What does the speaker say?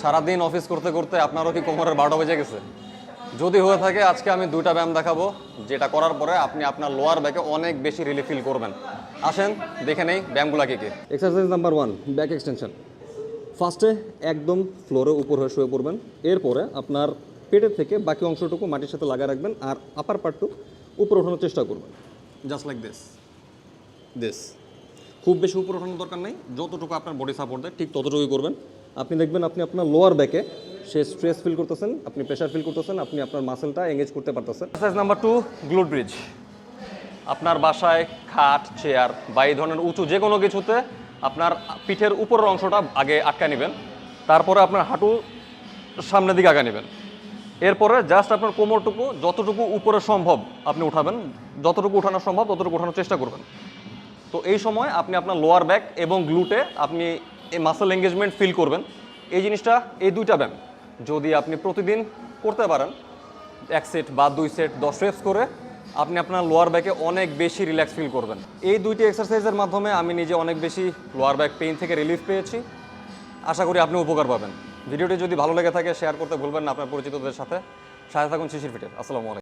সারাদিন অফিস করতে করতে আপনারও কি কোমরের 12টা বেজে গেছে? যদি হয়ে থাকে আজকে আমি 2টা ব্যায়াম দেখাবো, যেটা করার পরে আপনি আপনার লোয়ার ব্যাকে অনেক বেশি রিলিফ ফিল করবেন। আসেন দেখে নেই ব্যায়ামগুলো কি কি। Exercise number 1, back extension. ফার্স্টে একদম ফ্লোরে উপর হয়ে শুয়ে পড়বেন। এরপরে আপনার পেটের থেকে বাকি অংশটুকু মাটির সাথে লাগা রাখবেন আর আপার পার্টটু উপরে ওঠানোর চেষ্টা করবেন, জাস্ট লাইক দিস। খুব বেশি উপরে ওঠানোর দরকার নেই, যতটুকু আপনার বডি সাপোর্ট দেয় ঠিক ততটুকুই করবেন। আপনি দেখবেন আপনি আপনার লোয়ার ব্যাকে সে স্ট্রেস ফিল করতেছেন, আপনি প্রেশার ফিল করতেছেন, আপনি আপনার মাসেলটা এঙ্গেজ করতে পারতেছেন। Exercise number 2, glute bridge. আপনার বাসায় খাট, চেয়ার বা এই ধরনের উঁচু যে কোনো কিছুতে আপনার পিঠের উপরের অংশটা আগে আটকায় নেবেন, তারপরে আপনার হাঁটু সামনের দিকে আগে নেবেন। এরপরে জাস্ট আপনার কোমরটুকু যতটুকু উপরে সম্ভব আপনি উঠাবেন, যতটুকু উঠানো সম্ভব ততটুকু উঠানোর চেষ্টা করবেন। তো এই সময় আপনি আপনার লোয়ার ব্যাক এবং গ্লুটে আপনি এই মাসেল এঙ্গেজমেন্ট ফিল করবেন। এই জিনিসটা, এই 2টা ব্যায়াম যদি আপনি প্রতিদিন করতে পারেন, 1 সেট বা 2 সেট 10 রেপস করে, আপনি আপনার লোয়ার ব্যাকে অনেক বেশি রিল্যাক্স ফিল করবেন। এই 2টি এক্সারসাইজের মাধ্যমে আমি নিজে অনেক বেশি লোয়ার ব্যাক পেইন থেকে রিলিফ পেয়েছি। আশা করি আপনি উপকার পাবেন। ভিডিওটি যদি ভালো লেগে থাকে শেয়ার করতে ভুলবেন না আপনার পরিচিতদের সাথে। সাথে থাকুন শিশির ফিটে। আসসালামু আলাইকুম।